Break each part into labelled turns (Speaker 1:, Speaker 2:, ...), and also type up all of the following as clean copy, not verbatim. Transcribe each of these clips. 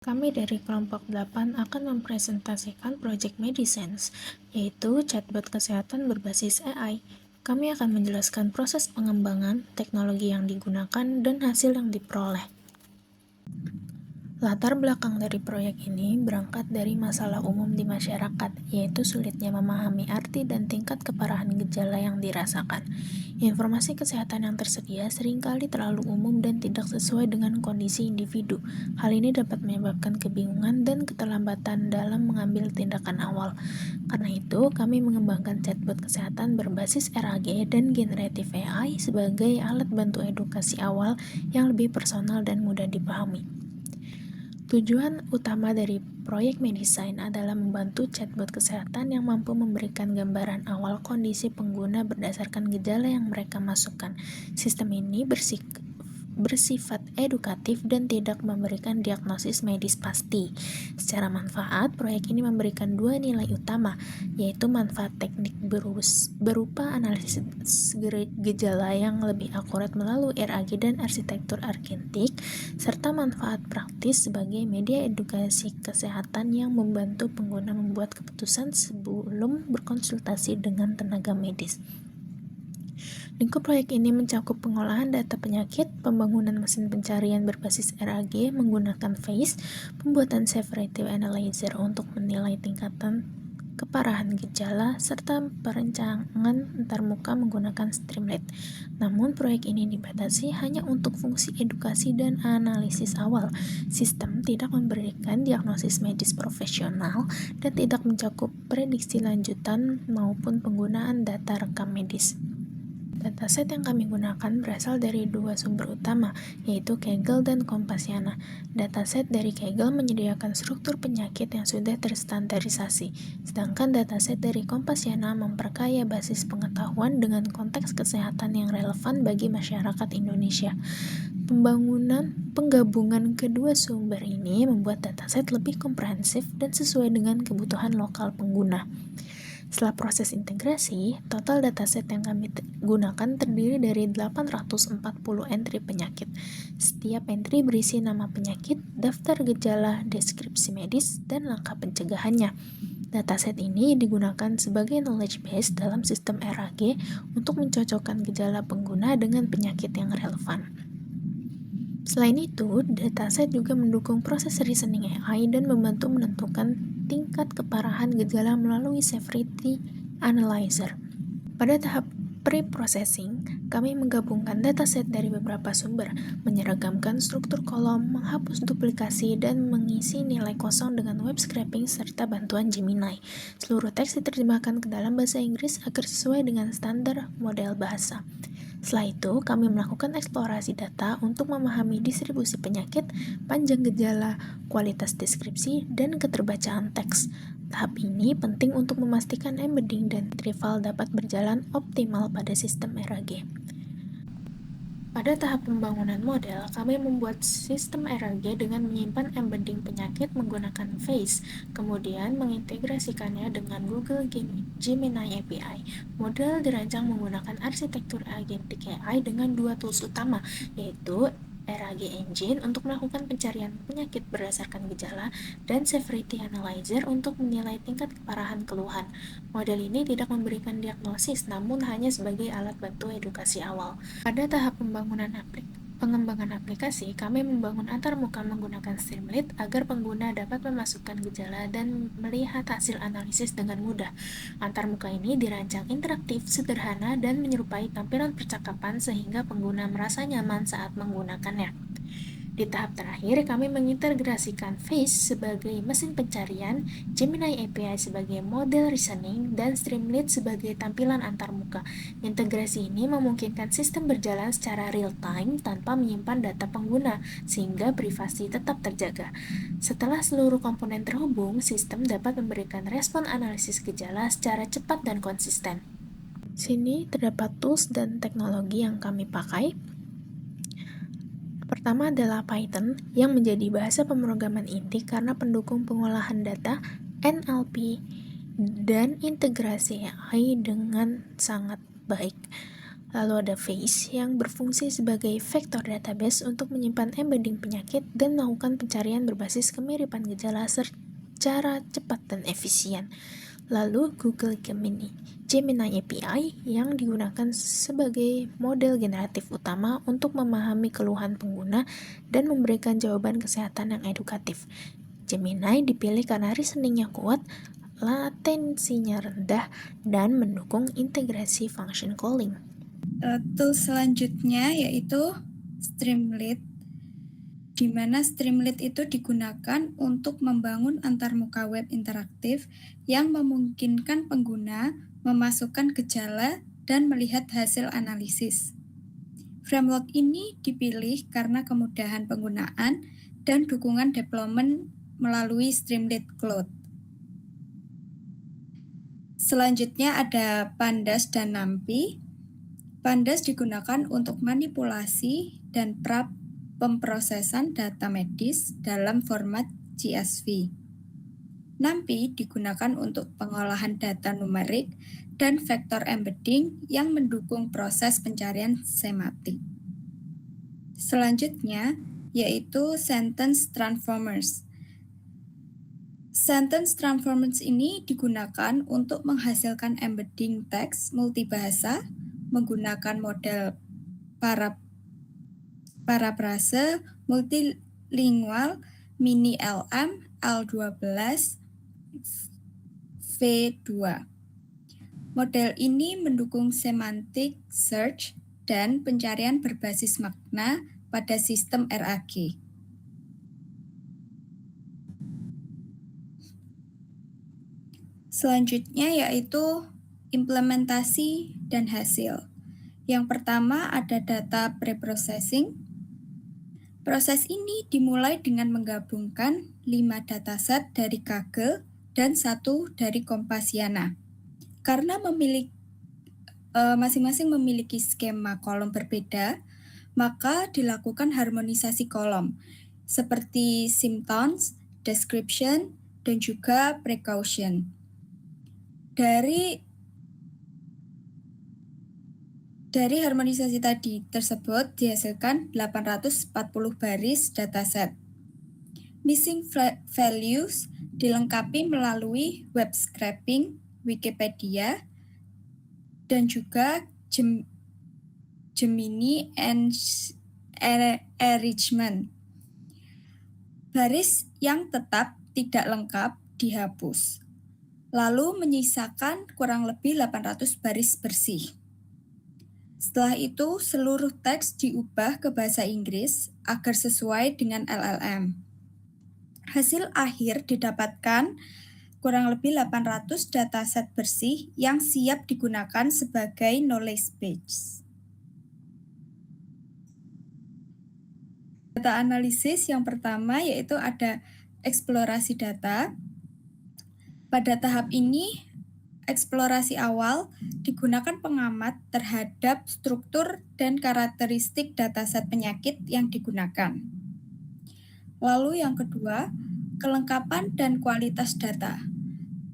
Speaker 1: Kami dari kelompok 8 akan mempresentasikan Project Medicines, yaitu chatbot kesehatan berbasis AI. Kami akan menjelaskan proses pengembangan, teknologi yang digunakan, dan hasil yang diperoleh. Latar belakang dari proyek ini berangkat dari masalah umum di masyarakat, yaitu sulitnya memahami arti dan tingkat keparahan gejala yang dirasakan. Informasi kesehatan yang tersedia seringkali terlalu umum dan tidak sesuai dengan kondisi individu. Hal ini dapat menyebabkan kebingungan dan keterlambatan dalam mengambil tindakan awal. Karena itu, kami mengembangkan chatbot kesehatan berbasis RAG dan generative AI sebagai alat bantu edukasi awal yang lebih personal dan mudah dipahami. Tujuan utama dari proyek Medicine adalah membantu chatbot kesehatan yang mampu memberikan gambaran awal kondisi pengguna berdasarkan gejala yang mereka masukkan. Sistem ini bersifat edukatif dan tidak memberikan diagnosis medis pasti. Secara manfaat, proyek ini memberikan dua nilai utama, yaitu manfaat teknik berupa analisis gejala yang lebih akurat melalui RAG dan arsitektur agentik, serta manfaat praktis sebagai media edukasi kesehatan yang membantu pengguna membuat keputusan sebelum berkonsultasi dengan tenaga medis. Lingkup proyek ini mencakup pengolahan data penyakit, pembangunan mesin pencarian berbasis RAG menggunakan FACE, pembuatan severity analyzer untuk menilai tingkatan keparahan gejala, serta perencanaan antarmuka menggunakan Streamlit. Namun, proyek ini dibatasi hanya untuk fungsi edukasi dan analisis awal. Sistem tidak memberikan diagnosis medis profesional dan tidak mencakup prediksi lanjutan maupun penggunaan data rekam medis. Dataset yang kami gunakan berasal dari dua sumber utama, yaitu Kaggle dan Kompasiana. Dataset dari Kaggle menyediakan struktur penyakit yang sudah terstandarisasi, sedangkan dataset dari Kompasiana memperkaya basis pengetahuan dengan konteks kesehatan yang relevan bagi masyarakat Indonesia. Penggabungan kedua sumber ini membuat dataset lebih komprehensif dan sesuai dengan kebutuhan lokal pengguna. Setelah proses integrasi, total dataset yang kami gunakan terdiri dari 840 entry penyakit. Setiap entry berisi nama penyakit, daftar gejala, deskripsi medis, dan langkah pencegahannya. Dataset ini digunakan sebagai knowledge base dalam sistem RAG untuk mencocokkan gejala pengguna dengan penyakit yang relevan. Selain itu, dataset juga mendukung proses reasoning AI dan membantu menentukan tingkat keparahan gejala melalui severity analyzer. Pada tahap pre-processing, kami menggabungkan dataset dari beberapa sumber, menyeragamkan struktur kolom, menghapus duplikasi, dan mengisi nilai kosong dengan web scraping serta bantuan Gemini. Seluruh teks diterjemahkan ke dalam bahasa Inggris agar sesuai dengan standar model bahasa. Setelah itu, kami melakukan eksplorasi data untuk memahami distribusi penyakit, panjang gejala, kualitas deskripsi, dan keterbacaan teks. Tahap ini penting untuk memastikan embedding dan retrieval dapat berjalan optimal pada sistem RAG. Pada tahap pembangunan model, kami membuat sistem RAG dengan menyimpan embedding penyakit menggunakan FACE, kemudian mengintegrasikannya dengan Google Gemini API. Model dirancang menggunakan arsitektur agentic AI dengan dua tools utama, yaitu RAG Engine untuk melakukan pencarian penyakit berdasarkan gejala, dan Severity Analyzer untuk menilai tingkat keparahan keluhan. Model ini tidak memberikan diagnosis, namun hanya sebagai alat bantu edukasi awal. Pada tahap pengembangan aplikasi, kami membangun antarmuka menggunakan Streamlit agar pengguna dapat memasukkan gejala dan melihat hasil analisis dengan mudah. Antarmuka ini dirancang interaktif, sederhana, dan menyerupai tampilan percakapan sehingga pengguna merasa nyaman saat menggunakannya. Di tahap terakhir, kami mengintegrasikan FACE sebagai mesin pencarian, Gemini API sebagai model reasoning, dan Streamlit sebagai tampilan antarmuka. Integrasi ini memungkinkan sistem berjalan secara real-time tanpa menyimpan data pengguna, sehingga privasi tetap terjaga. Setelah seluruh komponen terhubung, sistem dapat memberikan respon analisis gejala secara cepat dan konsisten. Sini terdapat tools dan teknologi yang kami pakai. Pertama adalah Python, yang menjadi bahasa pemrograman inti karena pendukung pengolahan data, NLP, dan integrasi AI dengan sangat baik. Lalu ada Face yang berfungsi sebagai vektor database untuk menyimpan embedding penyakit dan melakukan pencarian berbasis kemiripan gejala secara cepat dan efisien. Lalu Google Gemini API yang digunakan sebagai model generatif utama untuk memahami keluhan pengguna dan memberikan jawaban kesehatan yang edukatif. Gemini dipilih karena reasoningnya kuat, latensinya rendah, dan mendukung integrasi function calling.
Speaker 2: Tools selanjutnya yaitu Streamlit, di mana Streamlit itu digunakan untuk membangun antarmuka web interaktif yang memungkinkan pengguna memasukkan gejala dan melihat hasil analisis. Framework ini dipilih karena kemudahan penggunaan dan dukungan deployment melalui Streamlit Cloud. Selanjutnya ada Pandas dan NumPy. Pandas digunakan untuk manipulasi dan pemprosesan data medis dalam format CSV. NumPy digunakan untuk pengolahan data numerik dan vektor embedding yang mendukung proses pencarian semantik. Selanjutnya yaitu Sentence Transformers. Sentence Transformers ini digunakan untuk menghasilkan embedding teks multibahasa menggunakan model paraphrase multilingual mini LM L12 V2. Model ini mendukung semantic search dan pencarian berbasis makna pada sistem RAG. Selanjutnya yaitu implementasi dan hasil. Yang pertama ada data preprocessing. Proses ini dimulai dengan menggabungkan 5 dataset dari Kaggle dan 1 dari Kompasiana. Karena masing-masing memiliki skema kolom berbeda, maka dilakukan harmonisasi kolom seperti symptoms, description, dan juga precaution. Dari harmonisasi tadi tersebut dihasilkan 840 baris dataset. Missing values dilengkapi melalui web scraping, Wikipedia, dan juga Gemini enrichment. Baris yang tetap tidak lengkap dihapus, lalu menyisakan kurang lebih 800 baris bersih. Setelah itu, seluruh teks diubah ke bahasa Inggris agar sesuai dengan LLM. Hasil akhir didapatkan kurang lebih 800 dataset bersih yang siap digunakan sebagai knowledge base. Data analisis yang pertama yaitu ada eksplorasi data. Pada tahap ini, eksplorasi awal digunakan pengamat terhadap struktur dan karakteristik dataset penyakit yang digunakan. Lalu yang kedua, kelengkapan dan kualitas data.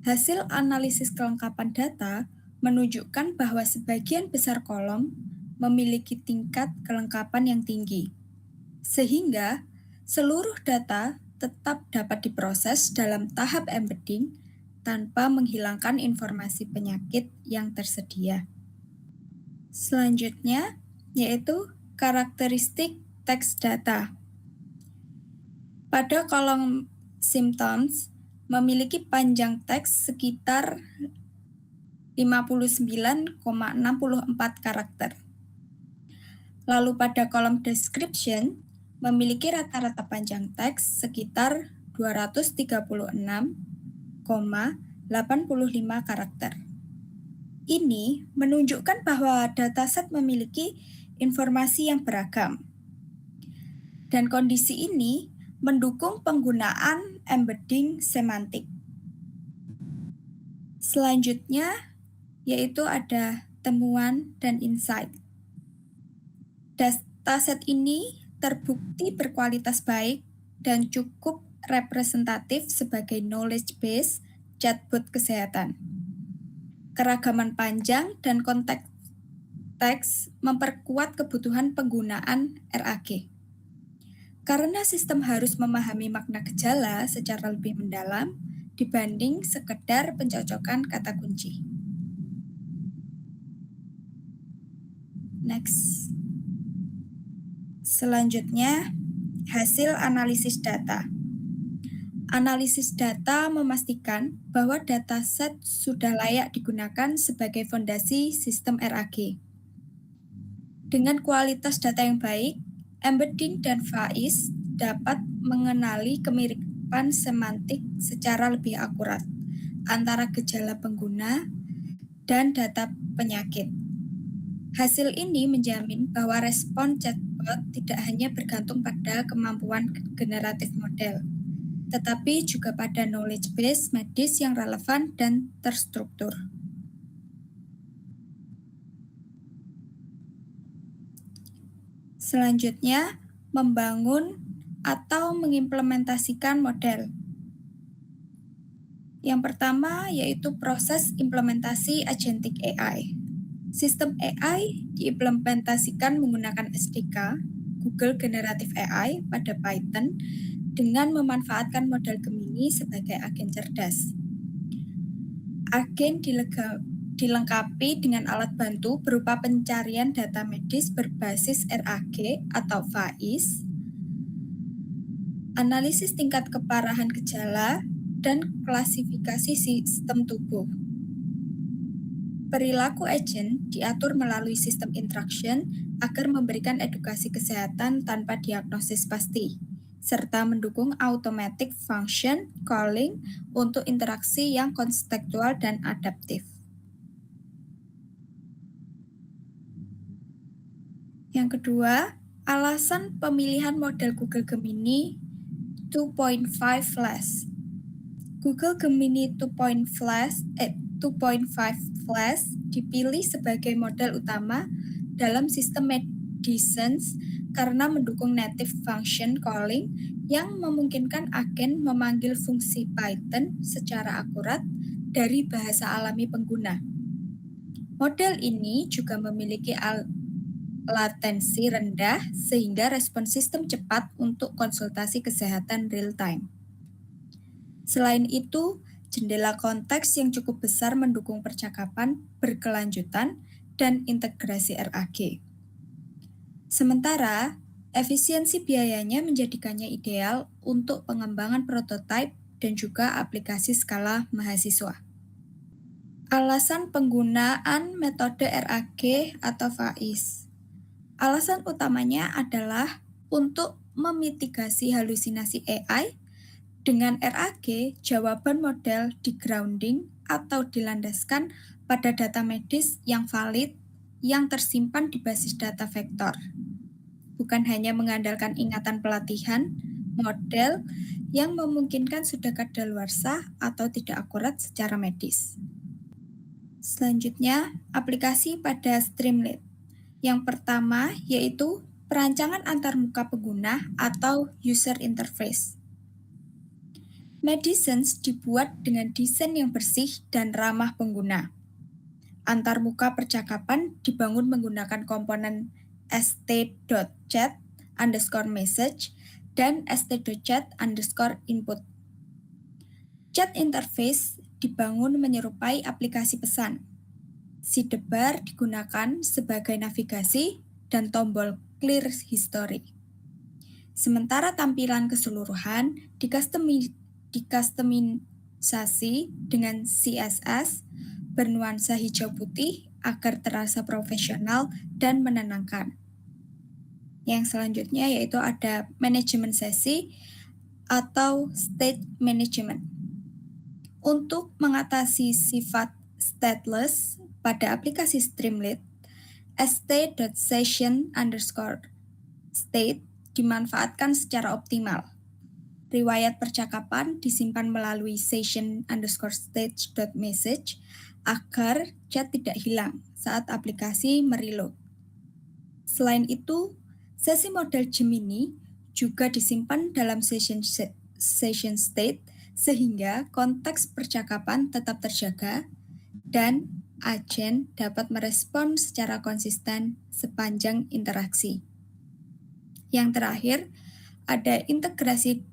Speaker 2: Hasil analisis kelengkapan data menunjukkan bahwa sebagian besar kolom memiliki tingkat kelengkapan yang tinggi, sehingga seluruh data tetap dapat diproses dalam tahap embedding tanpa menghilangkan informasi penyakit yang tersedia. Selanjutnya, yaitu karakteristik teks data. Pada kolom symptoms, memiliki panjang teks sekitar 59,64 karakter. Lalu pada kolom description, memiliki rata-rata panjang teks sekitar 236,85 karakter. Ini menunjukkan bahwa dataset memiliki informasi yang beragam. Dan kondisi ini mendukung penggunaan embedding semantik. Selanjutnya, yaitu ada temuan dan insight. Dataset ini terbukti berkualitas baik dan cukup representatif sebagai knowledge base chatbot kesehatan. Keragaman panjang dan konteks memperkuat kebutuhan penggunaan RAG. Karena sistem harus memahami makna gejala secara lebih mendalam dibanding sekedar pencocokan kata kunci. Next. Selanjutnya, hasil analisis data. Analisis data memastikan bahwa dataset sudah layak digunakan sebagai fondasi sistem RAG. Dengan kualitas data yang baik, embedding dan Faiz dapat mengenali kemiripan semantik secara lebih akurat antara gejala pengguna dan data penyakit. Hasil ini menjamin bahwa respon chatbot tidak hanya bergantung pada kemampuan generatif model, tetapi juga pada knowledge base medis yang relevan dan terstruktur. Selanjutnya, membangun atau mengimplementasikan model. Yang pertama yaitu proses implementasi agentic AI. Sistem AI diimplementasikan menggunakan SDK Google Generative AI pada Python dengan memanfaatkan model Gemini sebagai agen cerdas. Agen dilengkapi dengan alat bantu berupa pencarian data medis berbasis RAG atau Faiz, analisis tingkat keparahan gejala, dan klasifikasi sistem tubuh. Perilaku agent diatur melalui sistem interaction agar memberikan edukasi kesehatan tanpa diagnosis pasti, serta mendukung automatic function calling untuk interaksi yang kontekstual dan adaptif. Yang kedua, alasan pemilihan model Google Gemini 2.5 Flash. Google Gemini 2.5 Flash dipilih sebagai model utama dalam sistem medicine karena mendukung native function calling yang memungkinkan agen memanggil fungsi Python secara akurat dari bahasa alami pengguna. Model ini juga memiliki latensi rendah sehingga respon sistem cepat untuk konsultasi kesehatan real-time. Selain itu, jendela konteks yang cukup besar mendukung percakapan berkelanjutan dan integrasi RAG. Sementara, efisiensi biayanya menjadikannya ideal untuk pengembangan prototipe dan juga aplikasi skala mahasiswa. Alasan penggunaan metode RAG atau Faiz. Alasan utamanya adalah untuk memitigasi halusinasi AI. Dengan RAG, jawaban model di-grounding atau dilandaskan pada data medis yang valid yang tersimpan di basis data vektor. Bukan hanya mengandalkan ingatan pelatihan, model yang memungkinkan sudah kadaluarsa atau tidak akurat secara medis. Selanjutnya, aplikasi pada Streamlit. Yang pertama yaitu perancangan antarmuka pengguna atau user interface. Medicines dibuat dengan desain yang bersih dan ramah pengguna. Antarmuka percakapan dibangun menggunakan komponen st.chat_message dan st.chat_input. Chat interface dibangun menyerupai aplikasi pesan. Sidebar digunakan sebagai navigasi dan tombol clear history. Sementara tampilan keseluruhan dikustomisasi dengan CSS bernuansa hijau putih agar terasa profesional dan menenangkan. Yang selanjutnya yaitu ada manajemen sesi atau state management. Untuk mengatasi sifat stateless pada aplikasi Streamlit, st.session_state dimanfaatkan secara optimal. Riwayat percakapan disimpan melalui session_stage.message agar chat tidak hilang saat aplikasi mereload. Selain itu, sesi model Gemini juga disimpan dalam session state sehingga konteks percakapan tetap terjaga dan agen dapat merespon secara konsisten sepanjang interaksi. Yang terakhir, ada integrasi